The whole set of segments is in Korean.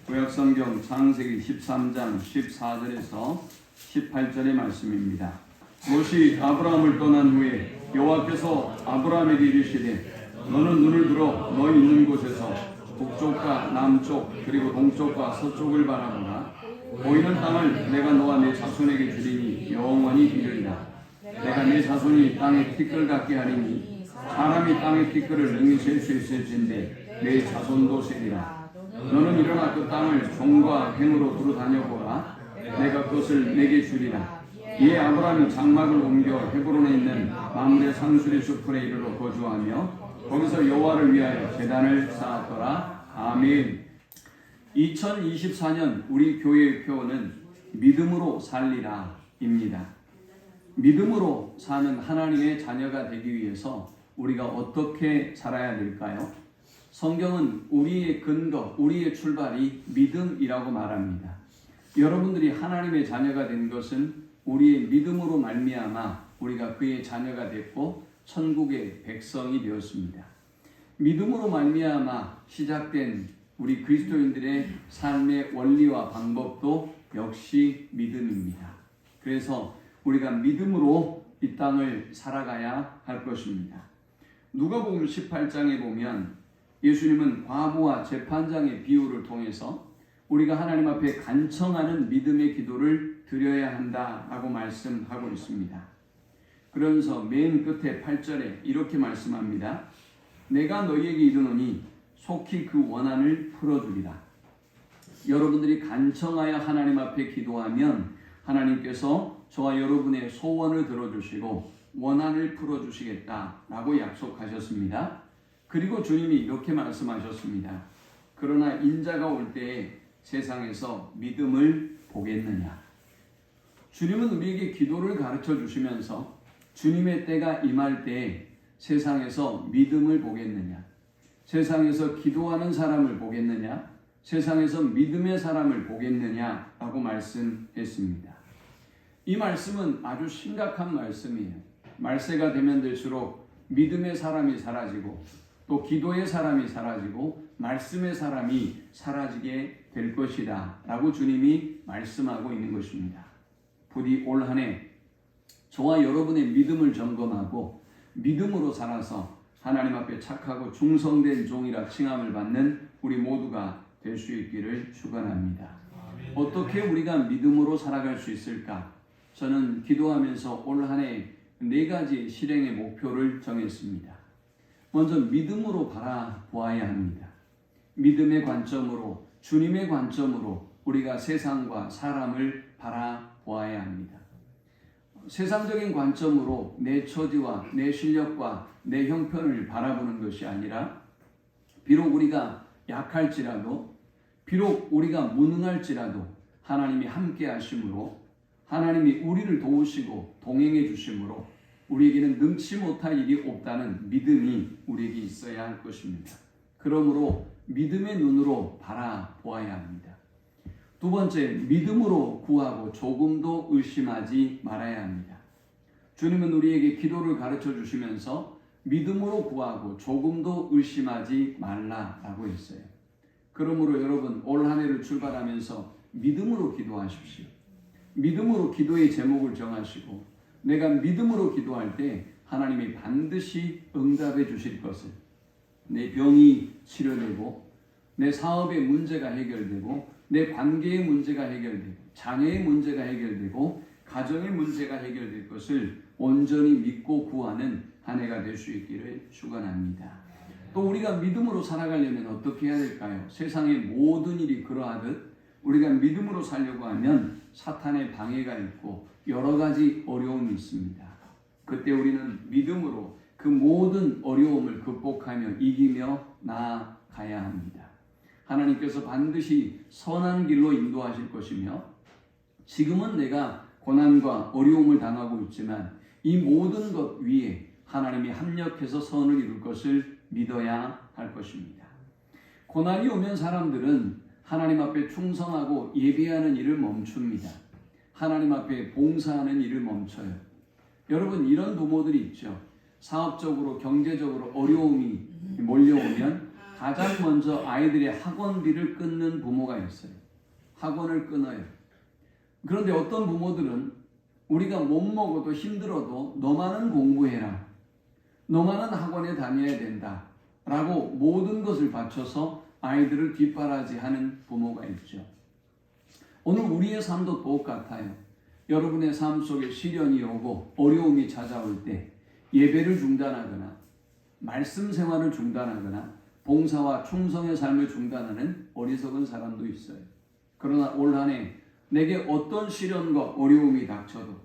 구약성경 창세기 13장 14절에서 18절의 말씀입니다. 롯이 아브라함을 떠난 후에 여호와께서 아브라함에게 이르시되 너는 눈을 들어 너 있는 곳에서 북쪽과 남쪽 그리고 동쪽과 서쪽을 바라보라. 보이는 땅을 내가 너와 내 자손에게 주리니 영원히 이르리라. 내가 내 자손이 땅의 티끌 같게 하리니 사람이 땅의 티끌을 능히 셀 수 있을진데 내 자손도 세리라. 너는 일어나 그 땅을 종과 횡으로 두루 다녀보라. 내가 그것을 내게 주리라. 이에 아브라함이 장막을 옮겨 헤브론에 있는 마므레 상수리 숲에 이르러 거주하며 거기서 여호와를 위하여 제단을 쌓았더라. 아멘. 2024년 우리 교회의 표어는 믿음으로 살리라 입니다. 믿음으로 사는 하나님의 자녀가 되기 위해서 우리가 어떻게 살아야 될까요? 성경은 우리의 근거, 우리의 출발이 믿음이라고 말합니다. 여러분들이 하나님의 자녀가 된 것은 우리의 믿음으로 말미암아 우리가 그의 자녀가 됐고 천국의 백성이 되었습니다. 믿음으로 말미암아 시작된 우리 그리스도인들의 삶의 원리와 방법도 역시 믿음입니다. 그래서 우리가 믿음으로 이 땅을 살아가야 할 것입니다. 누가복음 18장에 보면 예수님은 과부와 재판장의 비유를 통해서 우리가 하나님 앞에 간청하는 믿음의 기도를 드려야 한다라고 말씀하고 있습니다. 그러면서 맨 끝에 8절에 이렇게 말씀합니다. 내가 너희에게 이르노니 속히 그 원한을 풀어주리라. 여러분들이 간청하여 하나님 앞에 기도하면 하나님께서 저와 여러분의 소원을 들어주시고 원한을 풀어주시겠다라고 약속하셨습니다. 그리고 주님이 이렇게 말씀하셨습니다. 그러나 인자가 올 때에 세상에서 믿음을 보겠느냐. 주님은 우리에게 기도를 가르쳐 주시면서 주님의 때가 임할 때에 세상에서 믿음을 보겠느냐, 세상에서 기도하는 사람을 보겠느냐, 세상에서 믿음의 사람을 보겠느냐라고 말씀했습니다. 이 말씀은 아주 심각한 말씀이에요. 말세가 되면 될수록 믿음의 사람이 사라지고 또 기도의 사람이 사라지고 말씀의 사람이 사라지게 될 것이다 라고 주님이 말씀하고 있는 것입니다. 부디 올 한 해 저와 여러분의 믿음을 점검하고 믿음으로 살아서 하나님 앞에 착하고 충성된 종이라 칭함을 받는 우리 모두가 될 수 있기를 축원합니다. 어떻게 우리가 믿음으로 살아갈 수 있을까? 저는 기도하면서 올 한 해 4가지 실행의 목표를 정했습니다. 먼저 믿음으로 바라보아야 합니다. 믿음의 관점으로, 주님의 관점으로 우리가 세상과 사람을 바라보아야 합니다. 세상적인 관점으로 내 처지와 내 실력과 내 형편을 바라보는 것이 아니라 비록 우리가 약할지라도 비록 우리가 무능할지라도 하나님이 함께 하심으로 하나님이 우리를 도우시고 동행해 주심으로 우리에게는 능치 못할 일이 없다는 믿음이 우리에게 있어야 할 것입니다. 그러므로 믿음의 눈으로 바라보아야 합니다. 두 번째, 믿음으로 구하고 조금도 의심하지 말아야 합니다. 주님은 우리에게 기도를 가르쳐 주시면서 믿음으로 구하고 조금도 의심하지 말라라고 했어요. 그러므로 여러분 올 한 해를 출발하면서 믿음으로 기도하십시오. 믿음으로 기도의 제목을 정하시고 내가 믿음으로 기도할 때 하나님이 반드시 응답해 주실 것을, 내 병이 치료되고 내 사업의 문제가 해결되고 내 관계의 문제가 해결되고 자녀의 문제가 해결되고 가정의 문제가 해결될 것을 온전히 믿고 구하는 한 해가 될 수 있기를 축원합니다. 또 우리가 믿음으로 살아가려면 어떻게 해야 될까요? 세상의 모든 일이 그러하듯 우리가 믿음으로 살려고 하면 사탄의 방해가 있고 여러 가지 어려움이 있습니다. 그때 우리는 믿음으로 그 모든 어려움을 극복하며 이기며 나아가야 합니다. 하나님께서 반드시 선한 길로 인도하실 것이며 지금은 내가 고난과 어려움을 당하고 있지만 이 모든 것 위에 하나님이 합력해서 선을 이룰 것을 믿어야 할 것입니다. 고난이 오면 사람들은 하나님 앞에 충성하고 예배하는 일을 멈춥니다. 하나님 앞에 봉사하는 일을 멈춰요. 여러분 이런 부모들이 있죠. 사업적으로 경제적으로 어려움이 몰려오면 가장 먼저 아이들의 학원비를 끊는 부모가 있어요. 학원을 끊어요. 그런데 어떤 부모들은 우리가 못 먹어도 힘들어도 너만은 공부해라, 너만은 학원에 다녀야 된다 라고 모든 것을 바쳐서 아이들을 뒷바라지하는 부모가 있죠. 오늘 우리의 삶도 똑같아요. 여러분의 삶 속에 시련이 오고 어려움이 찾아올 때 예배를 중단하거나 말씀 생활을 중단하거나 봉사와 충성의 삶을 중단하는 어리석은 사람도 있어요. 그러나 올 한 해 내게 어떤 시련과 어려움이 닥쳐도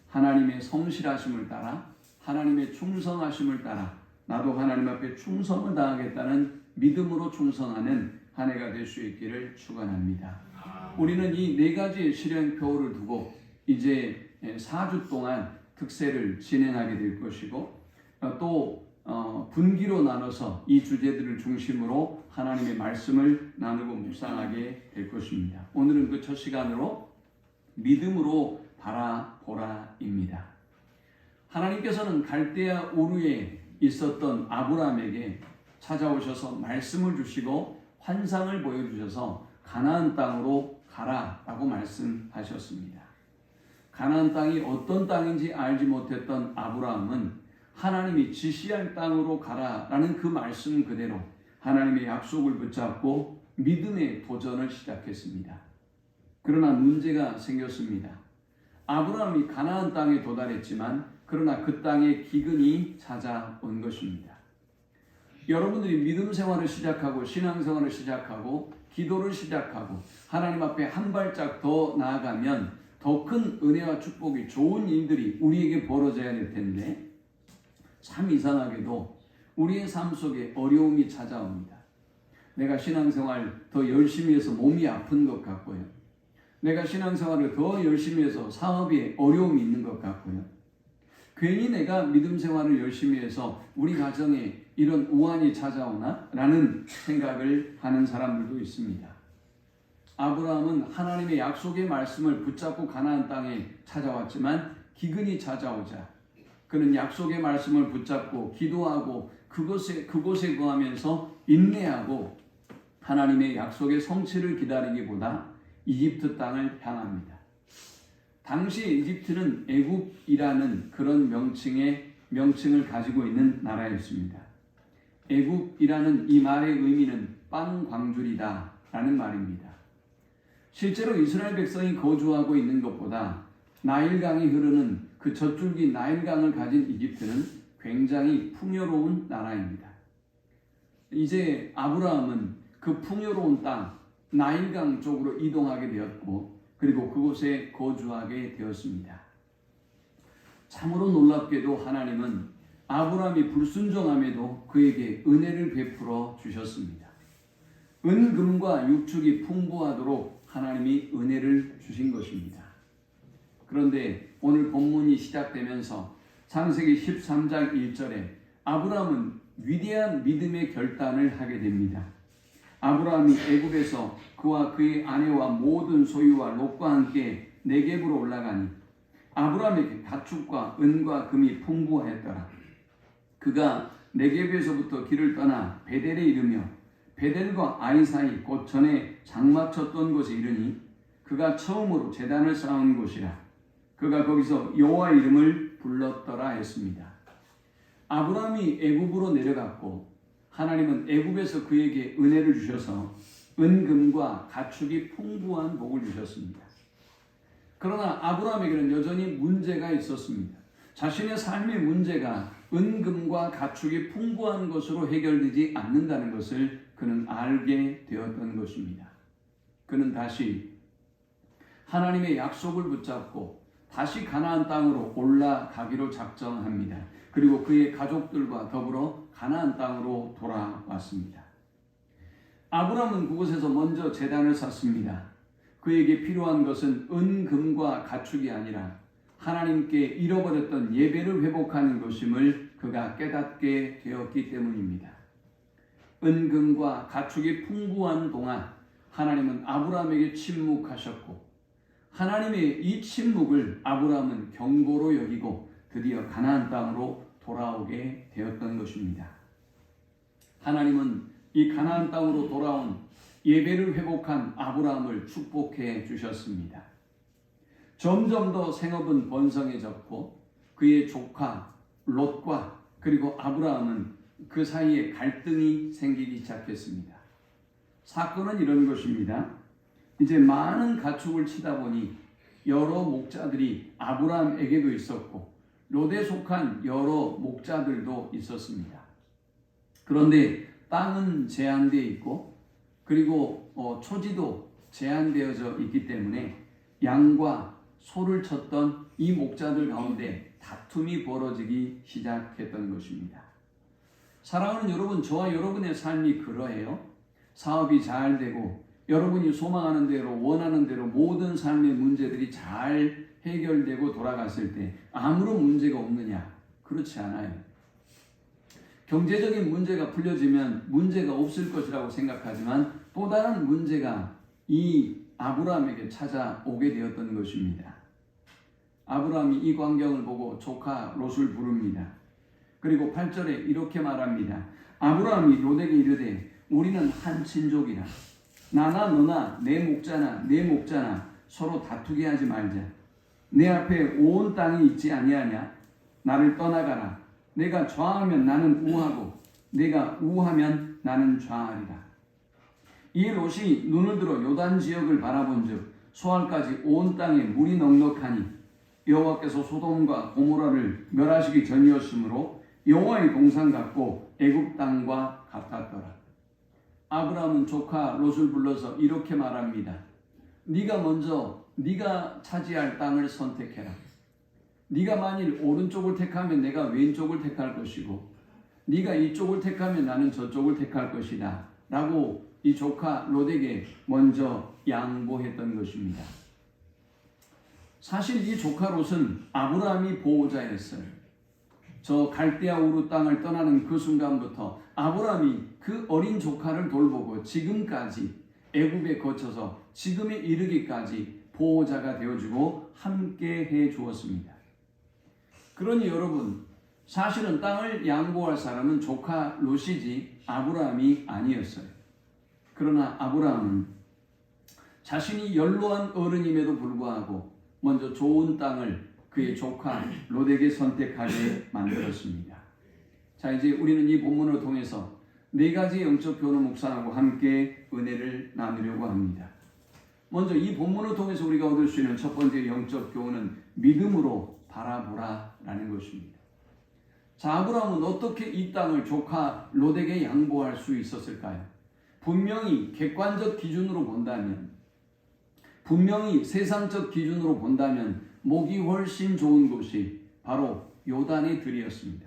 하나님의 성실하심을 따라, 하나님의 충성하심을 따라 나도 하나님 앞에 충성을 다하겠다는 믿음으로 충성하는 한 해가 될 수 있기를 축원합니다. 우리는 이 네 가지의 실행표를 두고 이제 4주 동안 특세를 진행하게 될 것이고, 또 분기로 나눠서 이 주제들을 중심으로 하나님의 말씀을 나누고 묵상하게 될 것입니다. 오늘은 그 첫 시간으로 믿음으로 바라보라입니다. 하나님께서는 갈대아 우르에 있었던 아브라함에게 찾아오셔서 말씀을 주시고 환상을 보여주셔서 가나안 땅으로 가라라고 말씀하셨습니다. 가나안 땅이 어떤 땅인지 알지 못했던 아브라함은 하나님이 지시할 땅으로 가라라는 그 말씀 그대로 하나님의 약속을 붙잡고 믿음의 도전을 시작했습니다. 그러나 문제가 생겼습니다. 아브라함이 가나안 땅에 도달했지만 그러나 그 땅에 기근이 찾아온 것입니다. 여러분들이 믿음 생활을 시작하고 신앙 생활을 시작하고 기도를 시작하고 하나님 앞에 한 발짝 더 나아가면 더 큰 은혜와 축복이, 좋은 일들이 우리에게 벌어져야 될 텐데 참 이상하게도 우리의 삶 속에 어려움이 찾아옵니다. 내가 신앙생활 더 열심히 해서 몸이 아픈 것 같고요. 내가 신앙생활을 더 열심히 해서 사업에 어려움이 있는 것 같고요. 괜히 내가 믿음 생활을 열심히 해서 우리 가정에 이런 우환이 찾아오나? 라는 생각을 하는 사람들도 있습니다. 아브라함은 하나님의 약속의 말씀을 붙잡고 가나안 땅에 찾아왔지만 기근이 찾아오자 그는 약속의 말씀을 붙잡고 기도하고 그곳에 거하면서 인내하고 하나님의 약속의 성취를 기다리기보다 이집트 땅을 향합니다. 당시 이집트는 애굽이라는 그런 명칭을 가지고 있는 나라였습니다. 애굽이라는 이 말의 의미는 빵 광줄이다 라는 말입니다. 실제로 이스라엘 백성이 거주하고 있는 것보다 나일강이 흐르는 그 젖줄기 나일강을 가진 이집트는 굉장히 풍요로운 나라입니다. 이제 아브라함은 그 풍요로운 땅 나일강 쪽으로 이동하게 되었고 그리고 그곳에 거주하게 되었습니다. 참으로 놀랍게도 하나님은 아브라함이 불순종함에도 그에게 은혜를 베풀어 주셨습니다. 은금과 육축이 풍부하도록 하나님이 은혜를 주신 것입니다. 그런데 오늘 본문이 시작되면서 창세기 13장 1절에 아브라함은 위대한 믿음의 결단을 하게 됩니다. 아브라함이 애굽에서 그와 그의 아내와 모든 소유와 롯과 함께 네겝으로 올라가니 아브라함에게 가축과 은과 금이 풍부하였더라. 그가 네겝에서부터 길을 떠나 베델에 이르며 베델과 아이 사이 곧 전에 장막쳤던 곳에 이르니 그가 처음으로 제단을 쌓은 곳이라. 그가 거기서 여호와 이름을 불렀더라 했습니다. 아브라함이 애굽으로 내려갔고 하나님은 애굽에서 그에게 은혜를 주셔서 은금과 가축이 풍부한 복을 주셨습니다. 그러나 아브라함에게는 여전히 문제가 있었습니다. 자신의 삶의 문제가 은금과 가축이 풍부한 것으로 해결되지 않는다는 것을 그는 알게 되었던 것입니다. 그는 다시 하나님의 약속을 붙잡고 다시 가나안 땅으로 올라가기로 작정합니다. 그리고 그의 가족들과 더불어 가나안 땅으로 돌아왔습니다. 아브라함은 그곳에서 먼저 제단을 쌓습니다. 그에게 필요한 것은 은금과 가축이 아니라 하나님께 잃어버렸던 예배를 회복하는 것임을 그가 깨닫게 되었기 때문입니다. 은금과 가축이 풍부한 동안 하나님은 아브라함에게 침묵하셨고 하나님의 이 침묵을 아브라함은 경고로 여기고 드디어 가나안 땅으로 돌아오게 되었던 것입니다. 하나님은 이 가나안 땅으로 돌아온 예배를 회복한 아브라함을 축복해 주셨습니다. 점점 더 생업은 번성해졌고 그의 조카 롯과 그리고 아브라함은 그 사이에 갈등이 생기기 시작했습니다. 사건은 이런 것입니다. 이제 많은 가축을 치다 보니 여러 목자들이 아브라함에게도 있었고 롯에 속한 여러 목자들도 있었습니다. 그런데 땅은 제한되어 있고 그리고 초지도 제한되어져 있기 때문에 양과 소를 쳤던 이 목자들 가운데 다툼이 벌어지기 시작했던 것입니다. 사랑하는 여러분, 저와 여러분의 삶이 그러해요. 사업이 잘 되고 여러분이 소망하는 대로 원하는 대로 모든 삶의 문제들이 잘 해결되고 돌아갔을 때 아무런 문제가 없느냐? 그렇지 않아요. 경제적인 문제가 풀려지면 문제가 없을 것이라고 생각하지만 또 다른 문제가 이 아브라함에게 찾아오게 되었던 것입니다. 아브라함이 이 광경을 보고 조카 롯을 부릅니다. 그리고 8절에 이렇게 말합니다. 아브라함이 롯에게 이르되 우리는 한 친족이라. 나나 너나 내 목자나 서로 다투게 하지 말자. 내 앞에 온 땅이 있지 아니하냐? 나를 떠나가라. 내가 좌하면 나는 우하고 내가 우하면 나는 좌하리라. 이 롯이 눈을 들어 요단 지역을 바라본즉 소알까지 온 땅에 물이 넉넉하니 여호와께서 소돔과 고모라를 멸하시기 전이었으므로 여호와의 동산 같고 애굽 땅과 같았더라. 아브라함은 조카 롯을 불러서 이렇게 말합니다. 네가 차지할 땅을 선택해라. 네가 만일 오른쪽을 택하면 내가 왼쪽을 택할 것이고 네가 이쪽을 택하면 나는 저쪽을 택할 것이다 라고 이 조카 롯에게 먼저 양보했던 것입니다. 사실 이 조카 롯은 아브라함이 보호자였어요. 저 갈대아 우르 땅을 떠나는 그 순간부터 아브라함이 그 어린 조카를 돌보고 지금까지 애굽에 거쳐서 지금에 이르기까지 보호자가 되어주고 함께 해주었습니다. 그러니 여러분, 사실은 땅을 양보할 사람은 조카 롯이지 아브라함이 아니었어요. 그러나 아브라함은 자신이 연로한 어른임에도 불구하고 먼저 좋은 땅을 그의 조카 롯에게 선택하게 만들었습니다. 자, 이제 우리는 이 본문을 통해서 네 가지 영적 교훈을 묵상하고 함께 은혜를 나누려고 합니다. 먼저 이 본문을 통해서 우리가 얻을 수 있는 첫 번째 영적 교훈은 믿음으로 바라보라라는 것입니다. 자, 아브라함은 어떻게 이 땅을 조카 롯에게 양보할 수 있었을까요? 분명히 객관적 기준으로 본다면, 분명히 세상적 기준으로 본다면 목이 훨씬 좋은 곳이 바로 요단의 들이었습니다.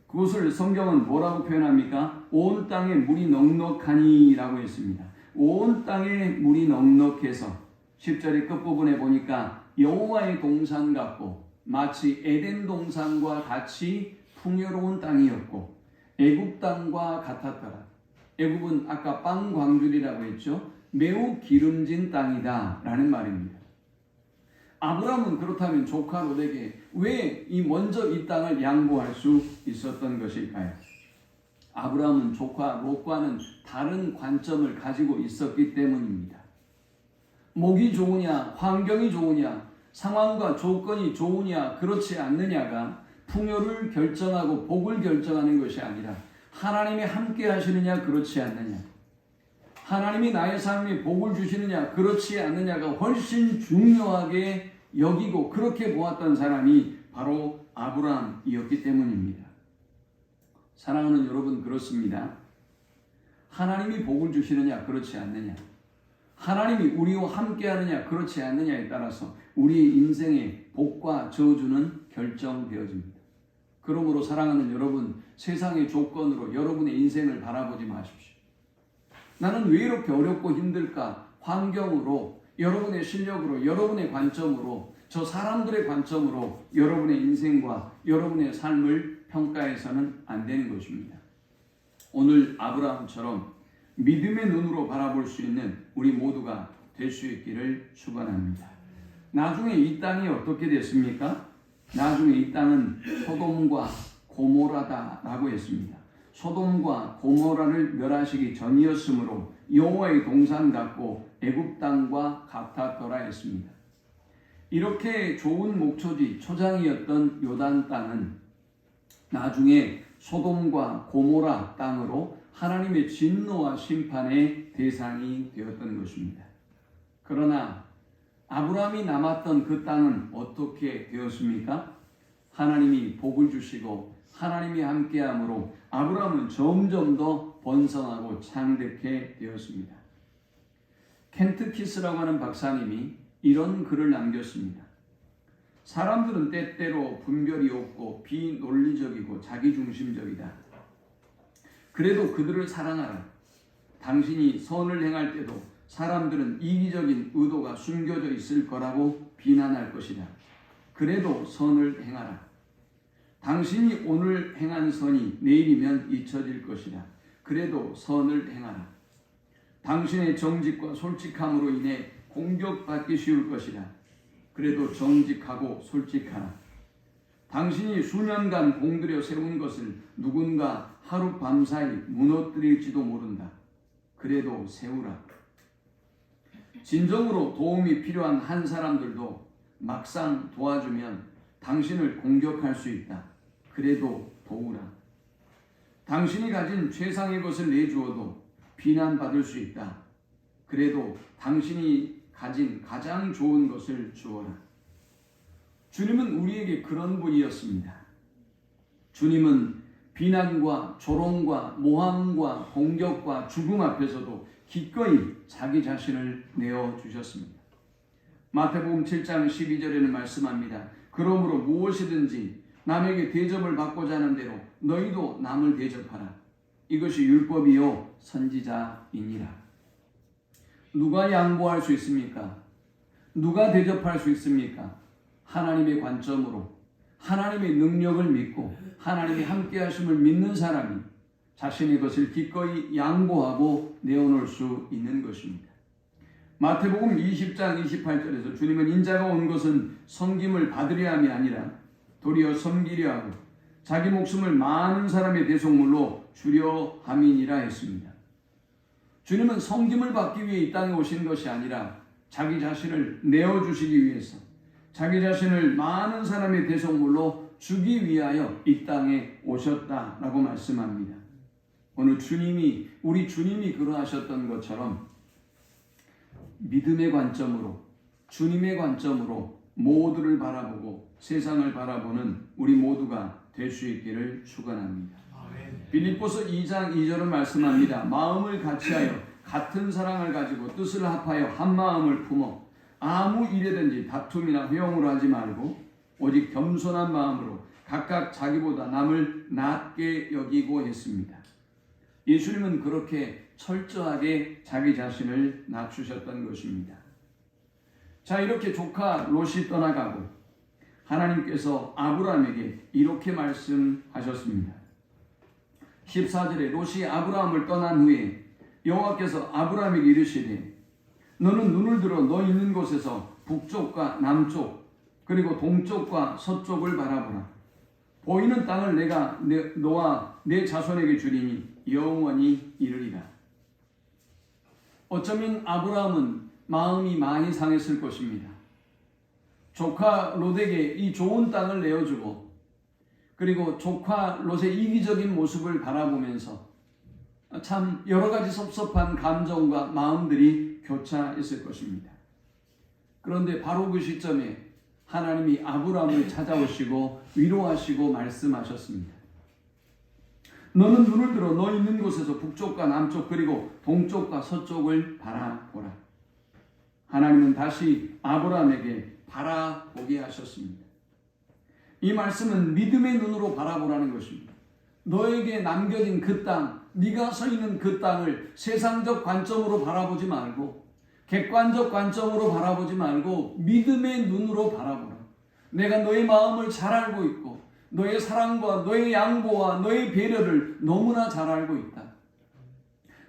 그것을 성경은 뭐라고 표현합니까? 온 땅에 물이 넉넉하니 라고 했습니다. 온 땅에 물이 넉넉해서 10절의 끝부분에 보니까 여호와의 동산 같고 마치 에덴 동산과 같이 풍요로운 땅이었고 애굽 땅과 같았더라. 애굽은 아까 빵 광줄이라고 했죠. 매우 기름진 땅이다 라는 말입니다. 아브라함은 그렇다면 조카 롯에게 왜 먼저 이 땅을 양보할 수 있었던 것일까요? 아브라함은 조카 롯과는 다른 관점을 가지고 있었기 때문입니다. 목이 좋으냐, 환경이 좋으냐, 상황과 조건이 좋으냐, 그렇지 않느냐가 풍요를 결정하고 복을 결정하는 것이 아니라 하나님이 함께 하시느냐, 그렇지 않느냐, 하나님이 나의 삶에 복을 주시느냐, 그렇지 않느냐가 훨씬 중요하게 여기고 그렇게 보았던 사람이 바로 아브라함이었기 때문입니다. 사랑하는 여러분, 그렇습니다. 하나님이 복을 주시느냐, 그렇지 않느냐, 하나님이 우리와 함께 하느냐, 그렇지 않느냐에 따라서 우리의 인생의 복과 저주는 결정되어집니다. 그러므로 사랑하는 여러분, 세상의 조건으로 여러분의 인생을 바라보지 마십시오. 나는 왜 이렇게 어렵고 힘들까? 환경으로, 여러분의 실력으로, 여러분의 관점으로, 저 사람들의 관점으로 여러분의 인생과 여러분의 삶을 평가해서는 안 되는 것입니다. 오늘 아브라함처럼 믿음의 눈으로 바라볼 수 있는 우리 모두가 될 수 있기를 축원합니다. 나중에 이 땅이 어떻게 됐습니까? 나중에 이 땅은 소돔과 고모라다라고 했습니다. 소돔과 고모라를 멸하시기 전이었으므로 여호와의 동산 같고 애굽 땅과 같았더라 했습니다. 이렇게 좋은 목초지 초장이었던 요단 땅은 나중에 소돔과 고모라 땅으로 하나님의 진노와 심판의 대상이 되었던 것입니다. 그러나 아브라함이 남았던 그 땅은 어떻게 되었습니까? 하나님이 복을 주시고 하나님이 함께함으로 아브라함은 점점 더 번성하고 창대케 되었습니다. 켄트 키스라고 하는 박사님이 이런 글을 남겼습니다. 사람들은 때때로 분별이 없고 비논리적이고 자기중심적이다. 그래도 그들을 사랑하라. 당신이 선을 행할 때도 사람들은 이기적인 의도가 숨겨져 있을 거라고 비난할 것이다. 그래도 선을 행하라. 당신이 오늘 행한 선이 내일이면 잊혀질 것이다. 그래도 선을 행하라. 당신의 정직과 솔직함으로 인해 공격받기 쉬울 것이다. 그래도 정직하고 솔직하라. 당신이 수년간 공들여 세운 것을 누군가 하루 밤사이 무너뜨릴지도 모른다. 그래도 세우라. 진정으로 도움이 필요한 한 사람들도 막상 도와주면 당신을 공격할 수 있다. 그래도 도우라. 당신이 가진 최상의 것을 내주어도 비난받을 수 있다. 그래도 당신이 가진 가장 좋은 것을 주어라. 주님은 우리에게 그런 분이었습니다. 주님은 비난과 조롱과 모함과 공격과 죽음 앞에서도 기꺼이 자기 자신을 내어주셨습니다. 마태복음 7장 12절에는 말씀합니다. 그러므로 무엇이든지 남에게 대접을 받고자 하는 대로 너희도 남을 대접하라. 이것이 율법이요 선지자이니라. 누가 양보할 수 있습니까? 누가 대접할 수 있습니까? 하나님의 관점으로 하나님의 능력을 믿고 하나님이 함께 하심을 믿는 사람이 자신의 것을 기꺼이 양보하고 내어놓을 수 있는 것입니다. 마태복음 20장 28절에서 주님은 인자가 온 것은 섬김을 받으려 함이 아니라 도리어 섬기려 하고 자기 목숨을 많은 사람의 대속물로 주려 함이니라 했습니다. 주님은 섬김을 받기 위해 이 땅에 오신 것이 아니라 자기 자신을 내어주시기 위해서 자기 자신을 많은 사람의 대속물로 주기 위하여 이 땅에 오셨다라고 말씀합니다. 오늘 우리 주님이 그러하셨던 것처럼 믿음의 관점으로 주님의 관점으로 모두를 바라보고 세상을 바라보는 우리 모두가 될 수 있기를 축원합니다. 빌립보서 2장 2절은 말씀합니다. 마음을 같이하여 같은 사랑을 가지고 뜻을 합하여 한 마음을 품어 아무 일에든지 다툼이나 회용으로 하지 말고 오직 겸손한 마음으로 각각 자기보다 남을 낮게 여기고 했습니다. 예수님은 그렇게 철저하게 자기 자신을 낮추셨던 것입니다. 자, 이렇게 조카 롯이 떠나가고 하나님께서 아브라함에게 이렇게 말씀하셨습니다. 14절에 롯이 아브라함을 떠난 후에 여호와께서 아브라함에게 이르시되 너는 눈을 들어 너 있는 곳에서 북쪽과 남쪽 그리고 동쪽과 서쪽을 바라보라. 보이는 땅을 내가 너와 내 자손에게 주리니 영원히 이르리라. 어쩌면 아브라함은 마음이 많이 상했을 것입니다. 조카 롯에게 이 좋은 땅을 내어주고 그리고 조카 롯의 이기적인 모습을 바라보면서 참 여러 가지 섭섭한 감정과 마음들이 교차했을 것입니다. 그런데 바로 그 시점에 하나님이 아브라함을 찾아오시고 위로하시고 말씀하셨습니다. 너는 눈을 들어 너 있는 곳에서 북쪽과 남쪽 그리고 동쪽과 서쪽을 바라보라. 하나님은 다시 아브라함에게 바라보게 하셨습니다. 이 말씀은 믿음의 눈으로 바라보라는 것입니다. 너에게 남겨진 그 땅, 네가 서 있는 그 땅을 세상적 관점으로 바라보지 말고 객관적 관점으로 바라보지 말고 믿음의 눈으로 바라보라. 내가 너의 마음을 잘 알고 있고 너의 사랑과 너의 양보와 너의 배려를 너무나 잘 알고 있다.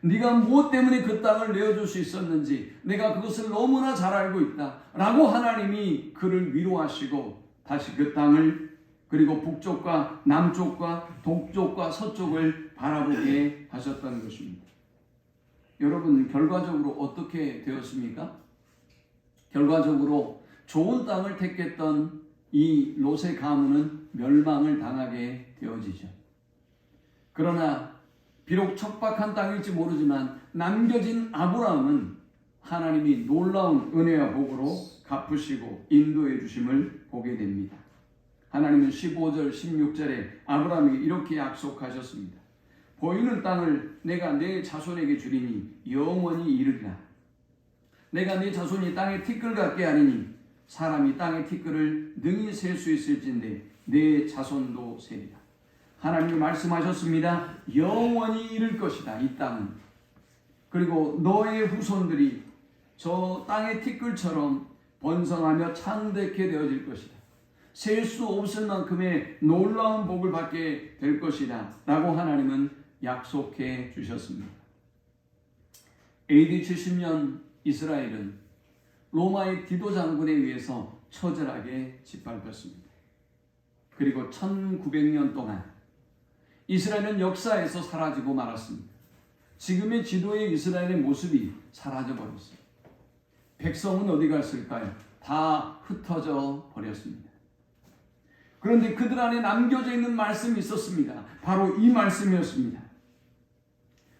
네가 무엇 때문에 그 땅을 내어줄 수 있었는지 내가 그것을 너무나 잘 알고 있다 라고 하나님이 그를 위로하시고 다시 그 땅을 그리고 북쪽과 남쪽과 동쪽과 서쪽을 바라보게 하셨던 것입니다. 여러분, 결과적으로 어떻게 되었습니까? 결과적으로 좋은 땅을 택했던 이 롯의 가문은 멸망을 당하게 되어지죠. 그러나 비록 척박한 땅일지 모르지만 남겨진 아브라함은 하나님이 놀라운 은혜와 복으로 갚으시고 인도해 주심을 보게 됩니다. 하나님은 15절 16절에 아브라함에게 이렇게 약속하셨습니다. 보이는 땅을 내가 내 자손에게 주리니 영원히 이르리라. 내가 내 자손이 땅의 티끌 같게 하리니 사람이 땅의 티끌을 능히 셀 수 있을진데 내 자손도 세리라. 하나님이 말씀하셨습니다. 영원히 이를 것이다, 이 땅은. 그리고 너의 후손들이 저 땅의 티끌처럼 번성하며 창대케 되어질 것이다. 셀 수 없을 만큼의 놀라운 복을 받게 될 것이다 라고 하나님은 약속해 주셨습니다. AD 70년 이스라엘은 로마의 디도 장군에 의해서 처절하게 짓밟혔습니다. 그리고 1900년 동안 이스라엘은 역사에서 사라지고 말았습니다. 지금의 지도의 이스라엘의 모습이 사라져버렸어요. 백성은 어디 갔을까요? 다 흩어져 버렸습니다. 그런데 그들 안에 남겨져 있는 말씀이 있었습니다. 바로 이 말씀이었습니다.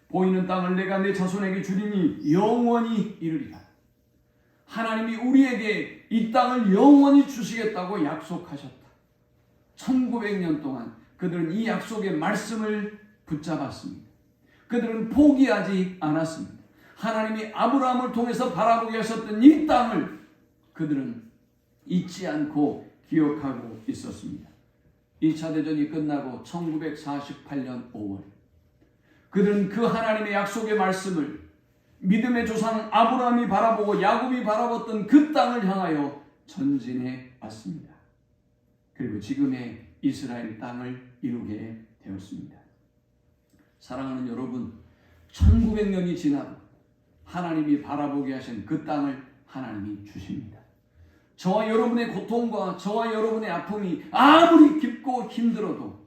보이는 땅을 내가 내 자손에게 주리니 영원히 이르리라. 하나님이 우리에게 이 땅을 영원히 주시겠다고 약속하셨다. 1900년 동안 그들은 이 약속의 말씀을 붙잡았습니다. 그들은 포기하지 않았습니다. 하나님이 아브라함을 통해서 바라보게 하셨던 이 땅을 그들은 잊지 않고 기억하고 있었습니다. 2차 대전이 끝나고 1948년 5월 그들은 그 하나님의 약속의 말씀을 믿음의 조상 아브라함이 바라보고 야곱이 바라봤던 그 땅을 향하여 전진해 왔습니다. 그리고 지금의 이스라엘 땅을 이루게 되었습니다. 사랑하는 여러분, 1900년이 지나도 하나님이 바라보게 하신 그 땅을 하나님이 주십니다. 저와 여러분의 고통과 저와 여러분의 아픔이 아무리 깊고 힘들어도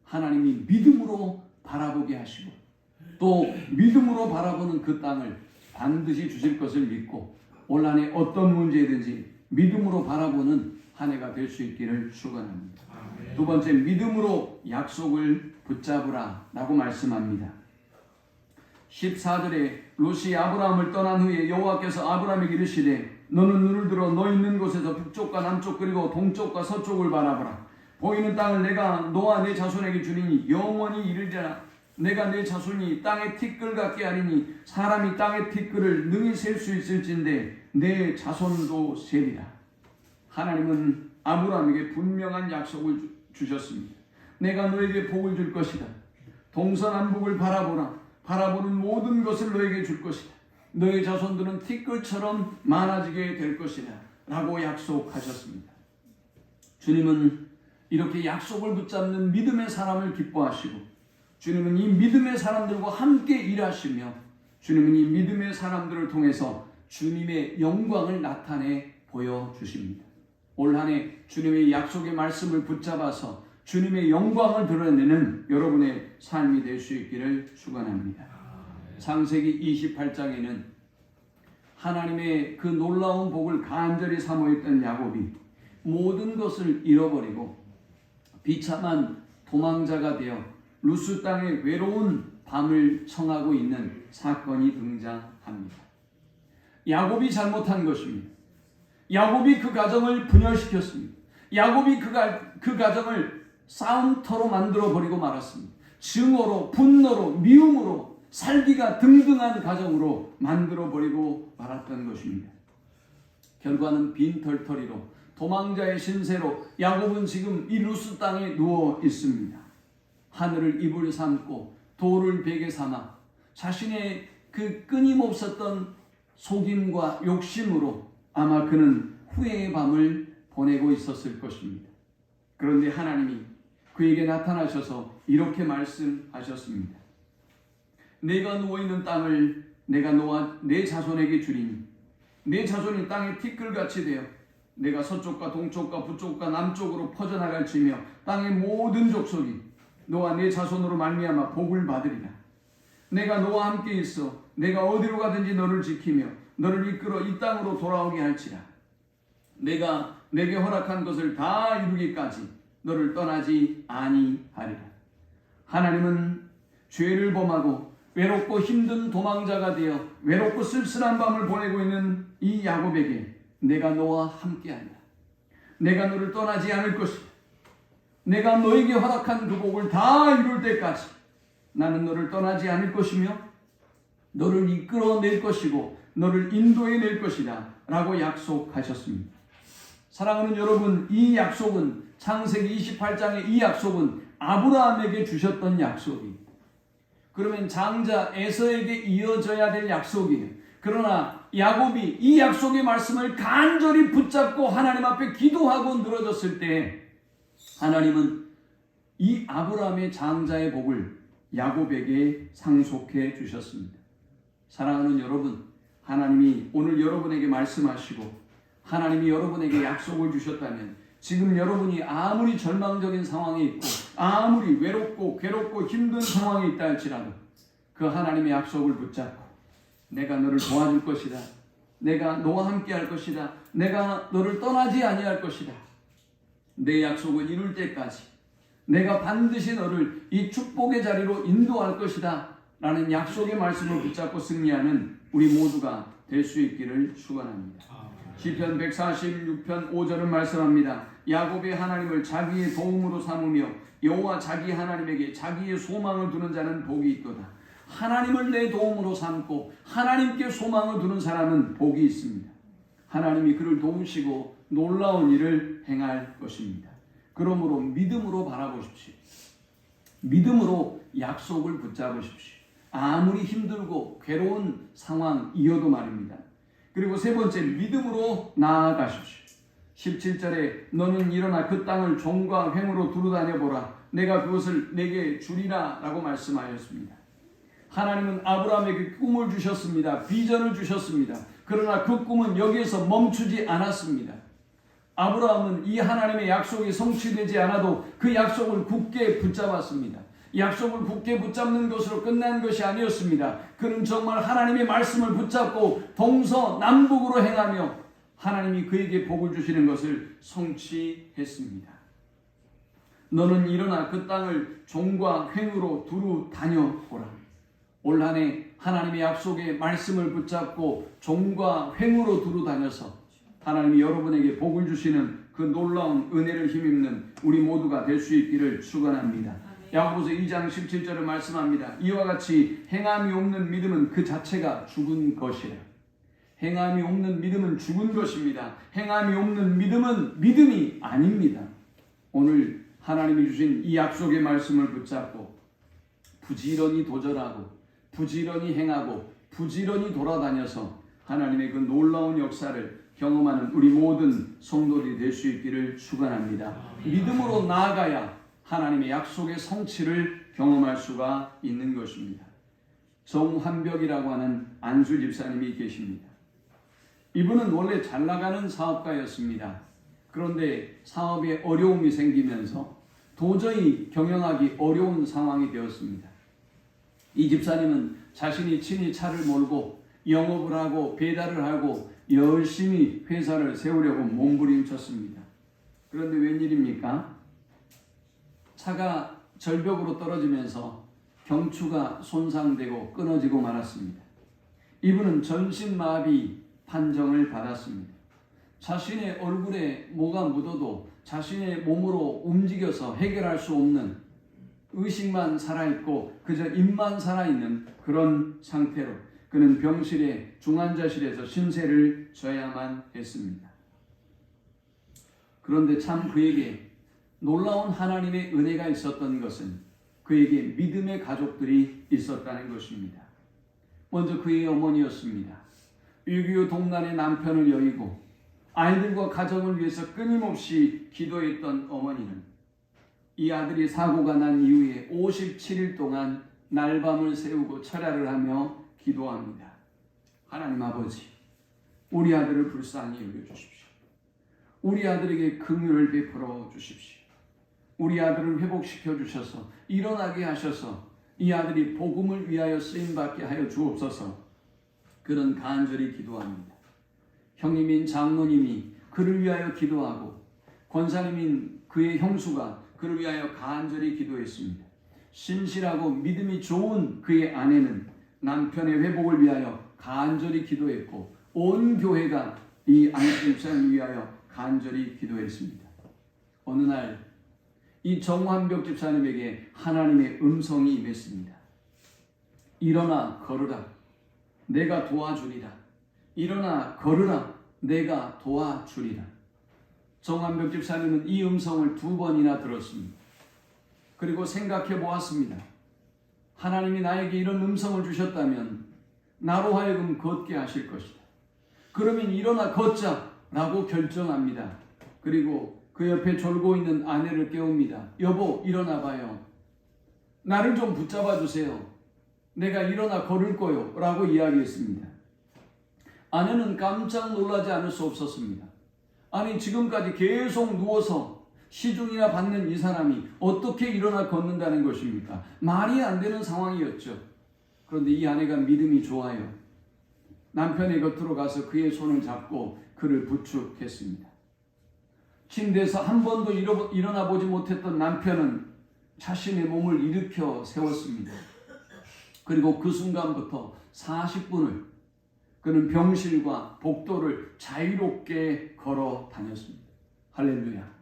하나님이 믿음으로 바라보게 하시고 또 믿음으로 바라보는 그 땅을 반드시 주실 것을 믿고 올 한 해 어떤 문제든지 믿음으로 바라보는 한 해가 될 수 있기를 축원합니다. 두 번째, 믿음으로 약속을 붙잡으라 라고 말씀합니다. 14절에 롯이 아브라함을 떠난 후에 여호와께서 아브라함에게 이르시되 너는 눈을 들어 너 있는 곳에서 북쪽과 남쪽 그리고 동쪽과 서쪽을 바라보라. 보이는 땅을 내가 너와 내 자손에게 주리니 영원히 이르리라. 내가 내 자손이 땅의 티끌 같게 하리니 사람이 땅의 티끌을 능히 셀 수 있을진데 내 자손도 세리라. 하나님은 아브라함에게 분명한 약속을 주셨습니다. 내가 너에게 복을 줄 것이다. 동서남북을 바라보라. 바라보는 모든 것을 너에게 줄 것이다. 너의 자손들은 티끌처럼 많아지게 될 것이다 라고 약속하셨습니다. 주님은 이렇게 약속을 붙잡는 믿음의 사람을 기뻐하시고 주님은 이 믿음의 사람들과 함께 일하시며 주님은 이 믿음의 사람들을 통해서 주님의 영광을 나타내 보여주십니다. 올 한 해 주님의 약속의 말씀을 붙잡아서 주님의 영광을 드러내는 여러분의 삶이 될 수 있기를 축원합니다. 창세기 28장에는 하나님의 그 놀라운 복을 간절히 사모했던 야곱이 모든 것을 잃어버리고 비참한 도망자가 되어 루스 땅의 외로운 밤을 청하고 있는 사건이 등장합니다. 야곱이 잘못한 것입니다. 야곱이 그 가정을 분열시켰습니다. 야곱이 그 가정을 싸움터로 만들어버리고 말았습니다. 증오로, 분노로, 미움으로 살기가 등등한 가정으로 만들어버리고 말았던 것입니다. 결과는 빈털터리로 도망자의 신세로 야곱은 지금 이 루스 땅에 누워 있습니다. 하늘을 이불 삼고 돌을 베개 삼아 자신의 그 끊임없었던 속임과 욕심으로 아마 그는 후회의 밤을 보내고 있었을 것입니다. 그런데 하나님이 그에게 나타나셔서 이렇게 말씀하셨습니다. 내가 누워있는 땅을 내가 너와 내 자손에게 주리니 내 자손이 땅의 티끌같이 되어 내가 서쪽과 동쪽과 북쪽과 남쪽으로 퍼져나갈지며 땅의 모든 족속이 너와 내 자손으로 말미암아 복을 받으리라. 내가 너와 함께 있어 내가 어디로 가든지 너를 지키며 너를 이끌어 이 땅으로 돌아오게 할지라. 내가 내게 허락한 것을 다 이루기까지 너를 떠나지 아니하리라. 하나님은 죄를 범하고 외롭고 힘든 도망자가 되어 외롭고 쓸쓸한 밤을 보내고 있는 이 야곱에게 내가 너와 함께한다. 내가 너를 떠나지 않을 것이다. 내가 너에게 허락한 그 복을 다 이룰 때까지 나는 너를 떠나지 않을 것이며 너를 이끌어낼 것이고 너를 인도해낼 것이다 라고 약속하셨습니다. 사랑하는 여러분, 이 약속은 창세기 28장의 이 약속은 아브라함에게 주셨던 약속이에요. 그러면 장자 에서에게 이어져야 될 약속이에요. 그러나 야곱이 이 약속의 말씀을 간절히 붙잡고 하나님 앞에 기도하고 늘어졌을 때 하나님은 이 아브라함의 장자의 복을 야곱에게 상속해 주셨습니다. 사랑하는 여러분, 하나님이 오늘 여러분에게 말씀하시고 하나님이 여러분에게 약속을 주셨다면 지금 여러분이 아무리 절망적인 상황에 있고 아무리 외롭고 괴롭고 힘든 상황에 있다 할지라도 그 하나님의 약속을 붙잡고 내가 너를 도와줄 것이다. 내가 너와 함께 할 것이다. 내가 너를 떠나지 아니할 것이다. 내 약속을 이룰 때까지 내가 반드시 너를 이 축복의 자리로 인도할 것이다 라는 약속의 말씀을 붙잡고 승리하는 우리 모두가 될 수 있기를 축원합니다. 시편 146편 5절은 말씀합니다. 야곱이 하나님을 자기의 도움으로 삼으며 여호와 자기 하나님에게 자기의 소망을 두는 자는 복이 있도다. 하나님을 내 도움으로 삼고 하나님께 소망을 두는 사람은 복이 있습니다. 하나님이 그를 도우시고 놀라운 일을 행할 것입니다. 그러므로 믿음으로 바라보십시오. 믿음으로 약속을 붙잡으십시오. 아무리 힘들고 괴로운 상황이어도 말입니다. 그리고 세 번째, 믿음으로 나아가십시오. 17절에 너는 일어나 그 땅을 종과 횡으로 두루다녀 보라. 내가 그것을 내게 주리라 라고 말씀하였습니다. 하나님은 아브라함에게 꿈을 주셨습니다. 비전을 주셨습니다. 그러나 그 꿈은 여기에서 멈추지 않았습니다. 아브라함은 이 하나님의 약속이 성취되지 않아도 그 약속을 굳게 붙잡았습니다. 약속을 굳게 붙잡는 것으로 끝난 것이 아니었습니다. 그는 정말 하나님의 말씀을 붙잡고 동서남북으로 행하며 하나님이 그에게 복을 주시는 것을 성취했습니다. 너는 일어나 그 땅을 종과 횡으로 두루 다녀보라. 올 한 해 하나님의 약속의 말씀을 붙잡고 종과 횡으로 두루 다녀서 하나님이 여러분에게 복을 주시는 그 놀라운 은혜를 힘입는 우리 모두가 될 수 있기를 축원합니다. 야고보서 2장 17절을 말씀합니다. 이와 같이 행함이 없는 믿음은 그 자체가 죽은 것이라. 행함이 없는 믿음은 죽은 것입니다. 행함이 없는 믿음은 믿음이 아닙니다. 오늘 하나님이 주신 이 약속의 말씀을 붙잡고 부지런히 도전하고 부지런히 행하고 부지런히 돌아다녀서 하나님의 그 놀라운 역사를 경험하는 우리 모든 성도들이 될 수 있기를 축원합니다. 믿음으로 나아가야 하나님의 약속의 성취를 경험할 수가 있는 것입니다. 정환벽이라고 하는 안수 집사님이 계십니다. 이분은 원래 잘 나가는 사업가였습니다. 그런데 사업에 어려움이 생기면서 도저히 경영하기 어려운 상황이 되었습니다. 이 집사님은 자신이 친히 차를 몰고 영업을 하고 배달을 하고 열심히 회사를 세우려고 몸부림쳤습니다. 그런데 웬일입니까? 차가 절벽으로 떨어지면서 경추가 손상되고 끊어지고 말았습니다. 이분은 전신마비 판정을 받았습니다. 자신의 얼굴에 뭐가 묻어도 자신의 몸으로 움직여서 해결할 수 없는, 의식만 살아있고 그저 입만 살아있는 그런 상태로 그는 병실에 중환자실에서 신세를 져야만 했습니다. 그런데 참 그에게 놀라운 하나님의 은혜가 있었던 것은 그에게 믿음의 가족들이 있었다는 것입니다. 먼저 그의 어머니였습니다. 6.25 동란의 남편을 여의고 아이들과 가정을 위해서 끊임없이 기도했던 어머니는 이 아들이 사고가 난 이후에 57일 동안 날밤을 새우고 철야를 하며 기도합니다. 하나님 아버지, 우리 아들을 불쌍히 여겨주십시오. 우리 아들에게 긍휼을 베풀어 주십시오. 우리 아들을 회복시켜 주셔서 일어나게 하셔서 이 아들이 복음을 위하여 쓰임받게 하여 주옵소서. 그는 간절히 기도합니다. 형님인 장로님이 그를 위하여 기도하고 권사님인 그의 형수가 그를 위하여 간절히 기도했습니다. 신실하고 믿음이 좋은 그의 아내는 남편의 회복을 위하여 간절히 기도했고 온 교회가 이 안식 집사님을 위하여 간절히 기도했습니다. 어느 날 이 정환벽 집사님에게 하나님의 음성이 임했습니다. 일어나 걸으라. 내가 도와주리라. 일어나 걸으라. 내가 도와주리라. 정환벽 집사님은 이 음성을 2번이나 들었습니다. 그리고 생각해 보았습니다. 하나님이 나에게 이런 음성을 주셨다면 나로 하여금 걷게 하실 것이다. 그러면 일어나 걷자 라고 결정합니다. 그리고 그 옆에 졸고 있는 아내를 깨웁니다. 여보, 일어나 봐요. 나를 좀 붙잡아 주세요. 내가 일어나 걸을 거요 라고 이야기했습니다. 아내는 깜짝 놀라지 않을 수 없었습니다. 아니, 지금까지 계속 누워서 시중이나 받는 이 사람이 어떻게 일어나 걷는다는 것입니까? 말이 안 되는 상황이었죠. 그런데 이 아내가 믿음이 좋아요. 남편의 곁으로 가서 그의 손을 잡고 그를 부축했습니다. 침대에서 한 번도 일어나 보지 못했던 남편은 자신의 몸을 일으켜 세웠습니다. 그리고 그 순간부터 40분을 그는 병실과 복도를 자유롭게 걸어 다녔습니다. 할렐루야.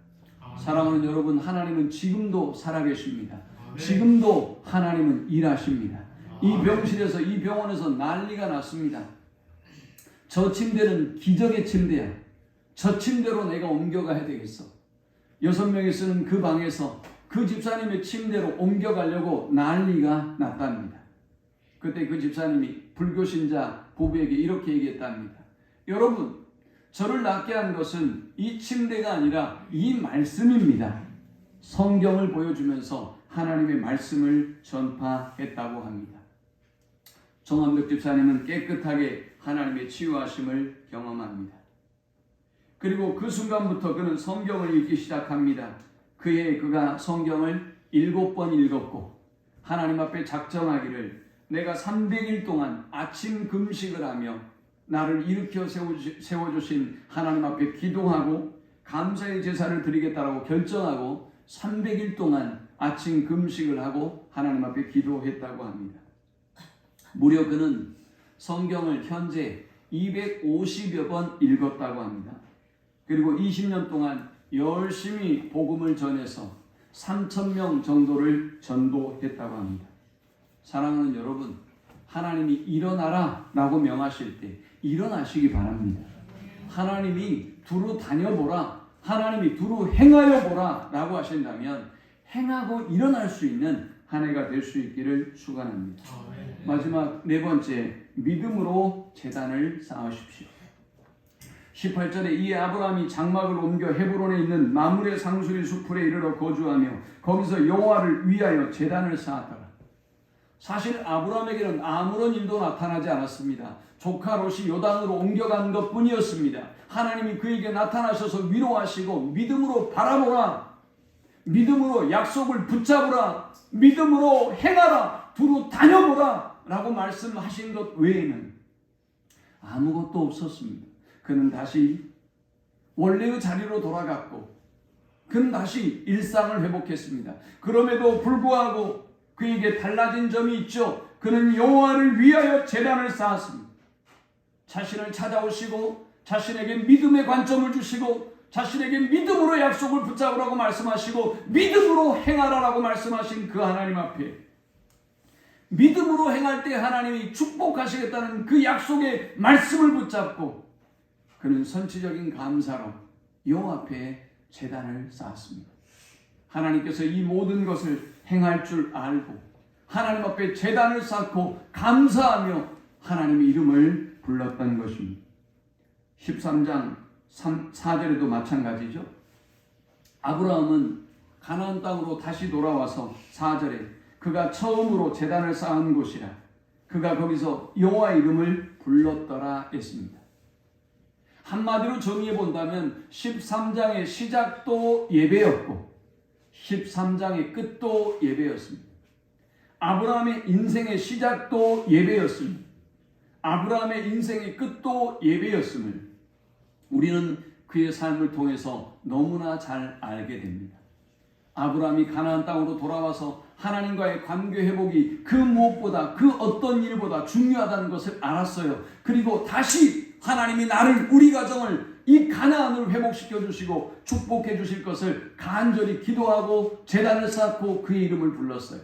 사랑하는 여러분, 하나님은 지금도 살아계십니다. 지금도 하나님은 일하십니다. 이 병실에서, 이 병원에서 난리가 났습니다. 저 침대는 기적의 침대야. 저 침대로 내가 옮겨가야 되겠어. 6명이 쓰는 그 방에서 그 집사님의 침대로 옮겨가려고 난리가 났답니다. 그때 그 집사님이 불교신자 부부에게 이렇게 얘기했답니다. 여러분, 저를 낫게 한 것은 이 침대가 아니라 이 말씀입니다. 성경을 보여주면서 하나님의 말씀을 전파했다고 합니다. 정한벽 집사님은 깨끗하게 하나님의 치유하심을 경험합니다. 그리고 그 순간부터 그는 성경을 읽기 시작합니다. 그가 성경을 7번 읽었고 하나님 앞에 작정하기를 내가 300일 동안 아침 금식을 하며 나를 일으켜 세워주신 하나님 앞에 기도하고 감사의 제사를 드리겠다라고 결정하고 300일 동안 아침 금식을 하고 하나님 앞에 기도했다고 합니다. 무려 그는 성경을 현재 250여 번 읽었다고 합니다. 그리고 20년 동안 열심히 복음을 전해서 3,000명 정도를 전도했다고 합니다. 사랑하는 여러분, 하나님이 일어나라 라고 명하실 때 일어나시기 바랍니다. 하나님이 두루 다녀보라, 하나님이 두루 행하여 보라 라고 하신다면 행하고 일어날 수 있는 한 해가 될 수 있기를 축원합니다. 마지막 4번째, 믿음으로 제단을 쌓으십시오. 18절에 이 아브라함이 장막을 옮겨 헤브론에 있는 마므레 상수리 수풀에 이르러 거주하며 거기서 여호와를 위하여 제단을 쌓았더라. 사실 아브라함에게는 아무런 일도 나타나지 않았습니다. 조카 롯이 요단으로 옮겨간 것뿐이었습니다. 하나님이 그에게 나타나셔서 위로하시고 믿음으로 바라보라, 믿음으로 약속을 붙잡으라, 믿음으로 행하라, 두루 다녀보라 라고 말씀하신 것 외에는 아무것도 없었습니다. 그는 다시 원래의 자리로 돌아갔고 그는 다시 일상을 회복했습니다. 그럼에도 불구하고 그에게 달라진 점이 있죠. 그는 여호와를 위하여 제단을 쌓았습니다. 자신을 찾아오시고 자신에게 믿음의 관점을 주시고 자신에게 믿음으로 약속을 붙잡으라고 말씀하시고 믿음으로 행하라라고 말씀하신 그 하나님 앞에 믿음으로 행할 때 하나님이 축복하시겠다는 그 약속의 말씀을 붙잡고 그는 선취적인 감사로 여호와 앞에 제단을 쌓았습니다. 하나님께서 이 모든 것을 행할 줄 알고 하나님 앞에 제단을 쌓고 감사하며 하나님의 이름을 불렀던 것입니다. 13장 4절에도 마찬가지죠. 아브라함은 가나안 땅으로 다시 돌아와서 4절에 그가 처음으로 제단을 쌓은 곳이라 그가 거기서 여호와 이름을 불렀더라 했습니다. 한마디로 정의해 본다면 13장의 시작도 예배였고 13장의 끝도 예배였습니다. 아브라함의 인생의 시작도 예배였습니다. 아브라함의 인생의 끝도 예배였음을 우리는 그의 삶을 통해서 너무나 잘 알게 됩니다. 아브라함이 가나안 땅으로 돌아와서 하나님과의 관계 회복이 그 무엇보다 그 어떤 일보다 중요하다는 것을 알았어요. 그리고 다시 하나님이 나를, 우리 가정을 이 가나안을 회복시켜 주시고 축복해 주실 것을 간절히 기도하고 제단을 쌓고 그의 이름을 불렀어요.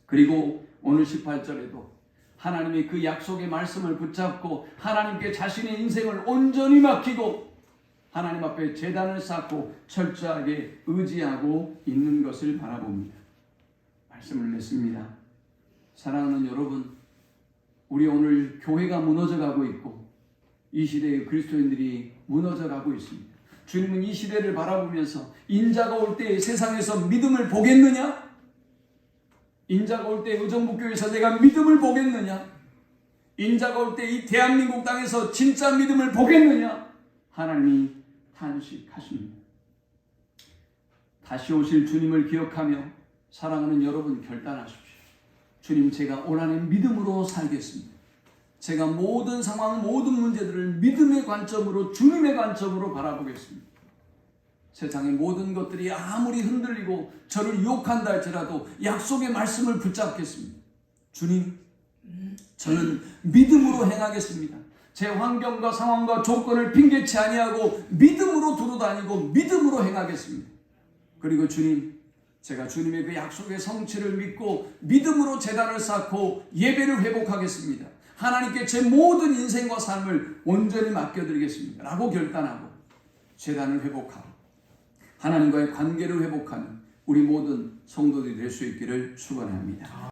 그리고 오늘 18절에도 하나님의 그 약속의 말씀을 붙잡고 하나님께 자신의 인생을 온전히 맡기고 하나님 앞에 제단을 쌓고 철저하게 의지하고 있는 것을 바라봅니다. 말씀을 맺습니다. 사랑하는 여러분, 우리 오늘 교회가 무너져가고 있고 이 시대의 그리스도인들이 무너져가고 있습니다. 주님은 이 시대를 바라보면서 인자가 올 때 세상에서 믿음을 보겠느냐? 인자가 올 때 의정부교회에서 내가 믿음을 보겠느냐? 인자가 올 때 이 대한민국 땅에서 진짜 믿음을 보겠느냐? 하나님이 탄식하십니다. 다시 오실 주님을 기억하며 사랑하는 여러분 결단하십시오. 주님, 제가 올 한해 믿음으로 살겠습니다. 제가 모든 상황, 모든 문제들을 믿음의 관점으로, 주님의 관점으로 바라보겠습니다. 세상의 모든 것들이 아무리 흔들리고 저를 유혹한다 할지라도 약속의 말씀을 붙잡겠습니다. 주님, 저는 믿음으로 행하겠습니다. 제 환경과 상황과 조건을 핑계치 아니하고 믿음으로 두루다니고 믿음으로 행하겠습니다. 그리고 주님, 제가 주님의 그 약속의 성취를 믿고 믿음으로 제단을 쌓고 예배를 회복하겠습니다. 하나님께 제 모든 인생과 삶을 온전히 맡겨드리겠습니다 라고 결단하고 제단을 회복하고 하나님과의 관계를 회복하는 우리 모든 성도들이 될 수 있기를 축원합니다.